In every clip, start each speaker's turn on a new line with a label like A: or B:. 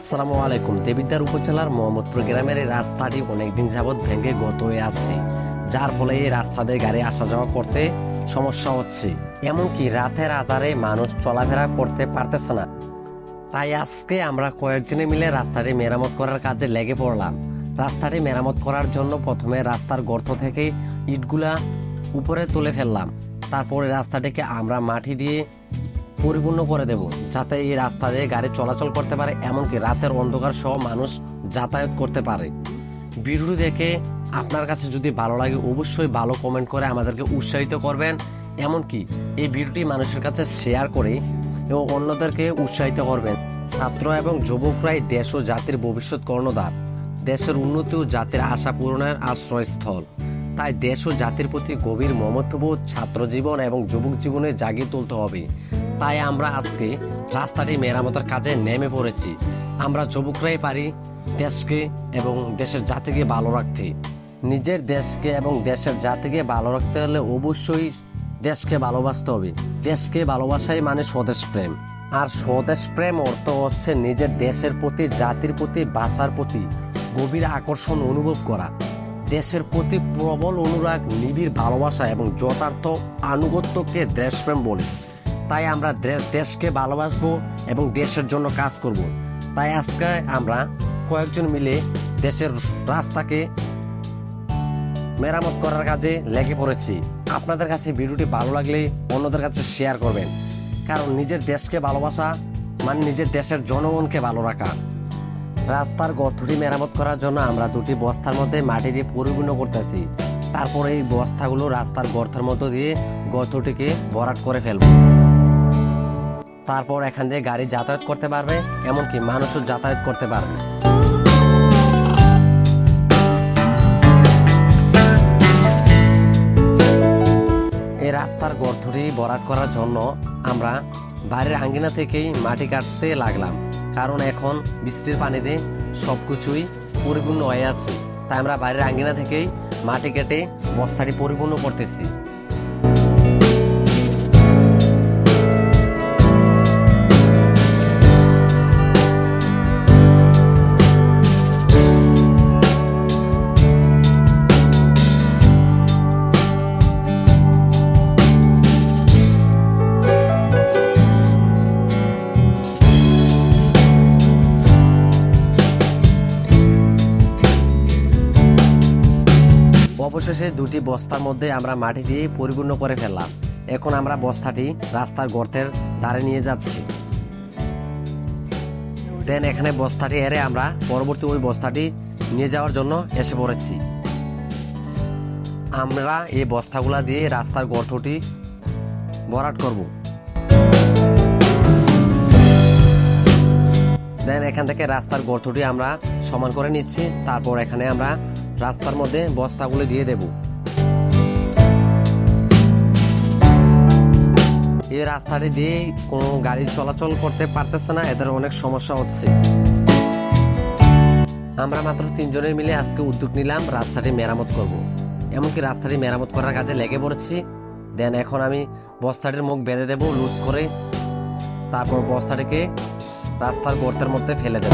A: আসসালামু আলাইকুম। দেবিদ্বার উপজেলার মোহাম্মদপুর গ্রামের এই রাস্তাটি অনেকদিন যাবৎ ভেঙে গত হয়ে আছে, যার ফলে এই রাস্তা দিয়ে গাড়ি আসা যাওয়া করতে সমস্যা হচ্ছে। এমনকি রাতের আধারে মানুষ চলাফেরা করতে পারতেছে না। তাই আজকে আমরা কয়েকজনে মিলে রাস্তাটি মেরামত করার কাজে লেগে পড়লাম। রাস্তাটি মেরামত করার জন্য প্রথমে রাস্তার গর্ত থেকে ইটগুলা উপরে তুলে ফেললাম। তারপরে রাস্তাটিকে আমরা মাটি দিয়ে পরিপূর্ণ করে দেব, যাতে এই রাস্তা দিয়ে গাড়ি চলাচল করতে পারে, এমনকি রাতের অন্ধকার সহ মানুষ যাতায়াত করতে পারে। ভিডিও দেখে আপনার কাছে যদি ভালো লাগে অবশ্যই ভালো কমেন্ট করে আমাদেরকে উৎসাহিত করবেন। এমনকি এই ভিডিওটি মানুষের কাছে শেয়ার করে এবং অন্যদেরকে উৎসাহিত করবেন। ছাত্র এবং যুবকরাই দেশ ও জাতির ভবিষ্যৎ কর্ণধার, দেশের উন্নতি ও জাতির আশা পূরণের আশ্রয়স্থল। তাই দেশ ও জাতির প্রতি গভীর মমত্ববোধ ছাত্র জীবন এবং যুবক জীবনে জাগিয়ে তুলতে হবে। তাই আমরা আজকে রাস্তাটি মেরামতের কাজে নেমে পড়েছি। আমরা যুবকরাই পারি দেশকে এবং দেশের জাতিকে ভালো রাখতে। নিজের দেশকে এবং দেশের জাতিকে ভালো রাখতে হলে অবশ্যই দেশকে ভালোবাসতে হবে। দেশকে ভালোবাসাই মানে স্বদেশ প্রেম। আর স্বদেশ প্রেম অর্থ হচ্ছে নিজের দেশের প্রতি, জাতির প্রতি, ভাষার প্রতি গভীর আকর্ষণ অনুভব করা, দেশের প্রতি প্রবল অনুরাগ, নিবিড় ভালোবাসা এবং যথার্থ আনুগত্যকে দেশপ্রেম বলে। তাই আমরা দেশকে ভালোবাসবো এবং দেশের জন্য কাজ করব। তাই আজকে আমরা কয়েকজন মিলে দেশের রাস্তাকে মেরামত করার কাজে লেগে পড়েছি। আপনাদের কাছে ভিডিওটি ভালো লাগলে অন্যদের কাছে শেয়ার করবেন, কারণ নিজের দেশকে ভালোবাসা মানে নিজের দেশের জনগণকে ভালো রাখা। রাস্তার গর্তটি মেরামত করার জন্য আমরা দুটি বস্তার মধ্যে মাটি দিয়ে পরিপূর্ণ করতেছি। তারপরে এই বস্তাগুলো রাস্তার গর্তের মধ্য দিয়ে গর্তটিকে ভরাট করে ফেলব। তারপর এখান দিয়ে গাড়ি যাতায়াত করতে পারবে, এমনকি মানুষও যাতায়াত করতে পারবে। এই রাস্তার গর্তটি ভরাট করার জন্য আমরা বাড়ির আঙ্গিনা থেকেই মাটি কাটতে লাগলাম, কারণ এখন বৃষ্টির পানিতে সবকিছুই পরিপূর্ণ হয়ে আছে। তাই আমরা বাড়ির আঙ্গিনা থেকেই মাটি কেটে বস্তাটি পরিপূর্ণ করতেছি। অবশেষে দুটি বস্তার মধ্যে আমরা মাটি দিয়ে পরিপূর্ণ করে ফেললাম। এখন আমরা বস্তাটি রাস্তার গর্তের ধারে নিয়ে যাচ্ছি। দেন এখানে বস্তাটি হেরে আমরা পরবর্তী ওই বস্তাটি নিয়ে যাওয়ার জন্য এসে পড়েছি। আমরা এই বস্তাগুলা দিয়ে রাস্তার গর্তটি ভরাট করব। দেন এখান থেকে রাস্তার গর্তটি আমরা সমান করে নিচ্ছি। তারপর এখানে আমরা রাস্তার মধ্যে বস্তাগুলো দিয়ে দেব। এই রাস্তাটি দিয়ে কোনো গাড়ি চলাচল করতে পারতেছে না, এদের অনেক সমস্যা হচ্ছে। আমরা মাত্র 3 জনে মিলে আজকে উদ্যোগ নিলাম রাস্তাটি মেরামত করব। এমনকি রাস্তাটি মেরামত করার কাজে লেগে পড়েছি। দেন এখন আমি বস্তাটির মুখ বেঁধে দেব লুজ করে। তারপর বস্তাটিকে রাস্তার গর্তের মধ্যে ফেলে দেব।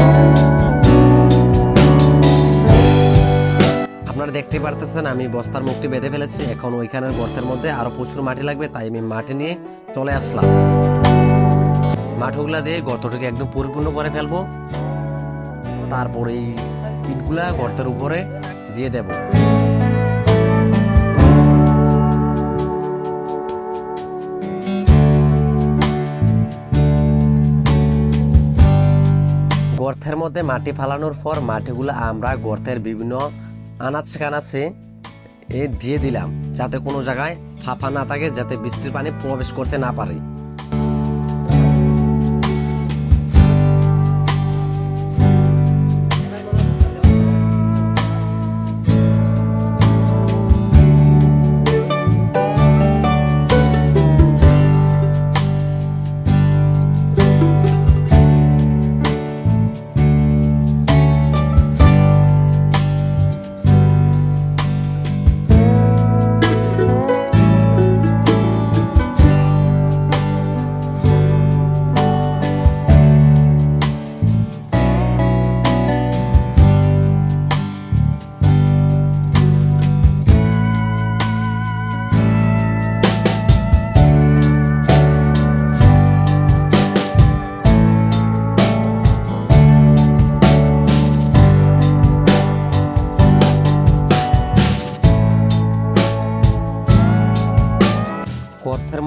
A: আপনারা দেখতে পারতেছেন আমি বস্তার মুখটি বেঁধে ফেলেছি। এখন ওইখানের গর্তের মধ্যে আরো প্রচুর মাটি লাগবে, তাই আমি মাটি নিয়ে চলে আসলাম। মাটিগুলা দিয়ে গর্তটিকে একদম পরিপূর্ণ করে ফেলবো। তারপরে এই ইটগুলা গর্তের উপরে দিয়ে দেব। গর্তের মধ্যে মাটি ফালানোর পর মাটিগুলো আমরা গর্তের বিভিন্ন আনাচে কানাচে দিয়ে দিলাম, যাতে কোনো জায়গায় ফাঁপা না থাকে, যাতে বৃষ্টির পানি প্রবেশ করতে না পারে।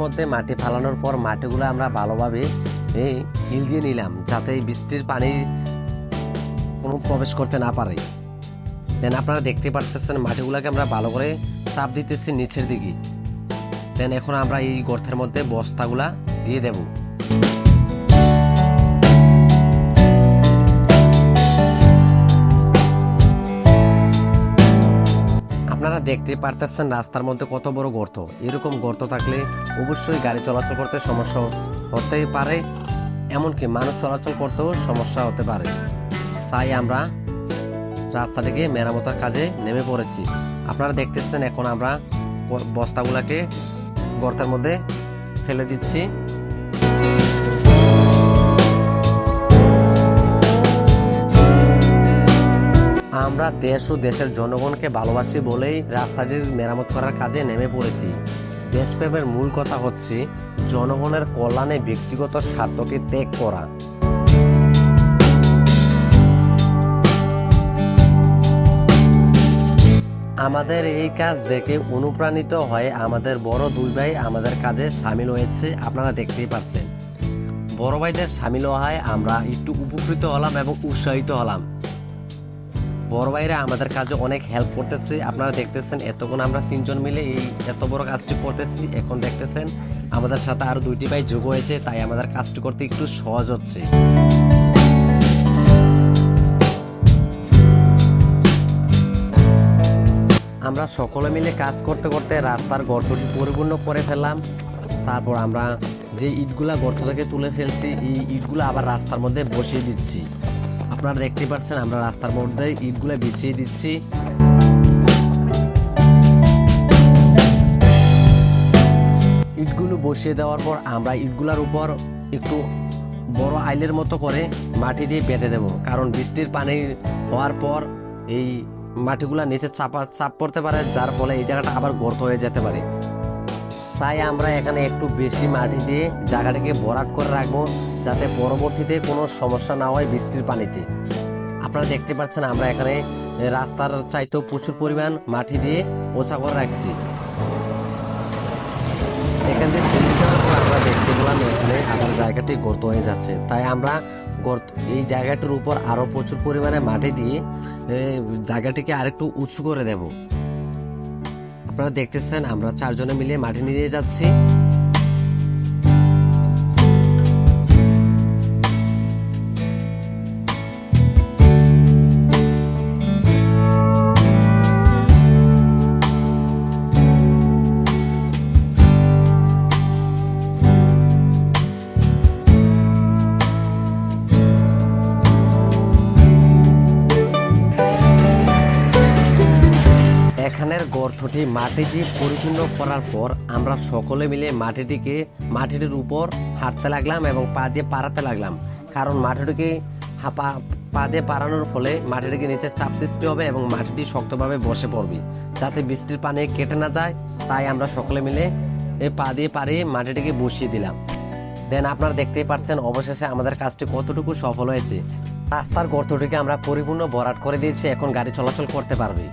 A: মধ্যে মাটি ফালানোর পর মাটিগুলো আমরা ভালোভাবে হিল দিয়ে নিলাম, যাতে বৃষ্টির পানি কোনো প্রবেশ করতে না পারে। দেন আপনারা দেখতে পারতেছেন মাটিগুলোকে আমরা ভালো করে চাপ দিতেছি নিচের দিকে। দেন এখন আমরা এই গর্তের মধ্যে বস্তাগুলা দিয়ে দেব। আপনারা দেখতে পারতেছেন রাস্তার মধ্যে কত বড় গর্ত। এরকম গর্ত থাকলে অবশ্যই গাড়ি চলাচল করতে সমস্যা হতে পারে, এমনকি মানুষ চলাচল করতেও সমস্যা হতে পারে। তাই আমরা রাস্তাটিকে মেরামতের কাজে নেমে পড়েছি। আপনারা দেখতেছেন এখন আমরা বস্তাগুলাকে গর্তের মধ্যে ফেলে দিচ্ছি। আমরা দেশ ও দেশের জনগণকে ভালোবাসি বলেই রাস্তাটির মেরামত করার কাজে নেমে পড়েছি। দেশপ্রেমের মূল কথা হচ্ছে জনগণের কল্যাণে ব্যক্তিগত স্বার্থকে ত্যাগ করা। আমাদের এই কাজ দেখে অনুপ্রাণিত হয়ে আমাদের বড় দুই ভাই আমাদের কাজে সামিল হয়েছে। আপনারা দেখতেই পারছেন বড় ভাইদের সামিল হওয়ায় আমরা একটু উপকৃত হলাম এবং উৎসাহিত হলাম। বড় ভাইরা আমাদের কাজে অনেক হেল্প করতেছে। আপনারা দেখতেছেন এতক্ষণ আমরা তিনজন মিলে এই এত বড় কাজটি করতেছি। এখন দেখতেছেন আমাদের সাথে আরো দুইটি ভাই যোগ হয়েছে, তাই আমাদের কাজটি করতে একটু সহজ হচ্ছে। আমরা সকলে মিলে কাজ করতে করতে রাস্তার গর্তটি পরিপূর্ণ করে ফেললাম। তারপর আমরা যে ইটগুলা গর্ত থেকে তুলে ফেলছি, এই ইটগুলা আবার রাস্তার মধ্যে বসিয়ে দিচ্ছি। আপনারা দেখতে পাচ্ছেন আমরা রাস্তার মধ্যে ইটগুলা বিছিয়ে দিচ্ছি। ইটগুলো বসিয়ে দেওয়ার পর আমরা ইটগুলার উপর একটু বড় আইলের মতো করে মাটি দিয়ে বেঁধে দেব, কারণ বৃষ্টির পানি হওয়ার পর এই মাটিগুলা নিচে চাপ পড়তে পারে, যার ফলে এই জায়গাটা আবার গর্ত হয়ে যেতে পারে। তাই আমরা এখানে একটু বেশি মাটি দিয়ে জায়গাটাকে ভরাট করে রাখবো, যাতে পরবর্তীতে কোনো সমস্যা না হয় বৃষ্টির পানিতে। আপনারা দেখতে পাচ্ছেন আমরা এখানে রাস্তার চাইতেও প্রচুর পরিমাণ মাটি দিয়ে ওচা করে রাখছি। এখান থেকে সিঁড়ি যাওয়ার পর আমরা দেখতে পেলাম এখানে আবার জায়গাটি গর্ত হয়ে যাচ্ছে। তাই আমরা এই জায়গাটির উপর আরো প্রচুর পরিমাণে মাটি দিয়ে জায়গাটিকে আরেকটু উঁচু করে দেব। আপনারা দেখতেছেন আমরা চারজনে মিলে মাটি নিয়ে যাচ্ছি। এখানের গর্তটি মাটি দিয়ে পরিপূর্ণ করার পর আমরা সকলে মিলে মাটিটির উপর হাঁটতে লাগলাম এবং পা দিয়ে পাড়াতে লাগলাম, কারণ মাটিটিকে পা দিয়ে পাড়ানোর ফলে মাটিটিকে নিচে চাপ সৃষ্টি হবে এবং মাটিটি শক্তভাবে বসে পড়বে, যাতে বৃষ্টির পানি কেটে না যায়। তাই আমরা সকলে মিলে এই পা দিয়ে পাড়িয়ে মাটিটিকে বসিয়ে দিলাম। দেন আপনারা দেখতেই পাচ্ছেন অবশেষে আমাদের কাজটি কতটুকু সফল হয়েছে। রাস্তার গর্তটিকে আমরা পরিপূর্ণ ভরাট করে দিয়েছি, এখন গাড়ি চলাচল করতে পারবে।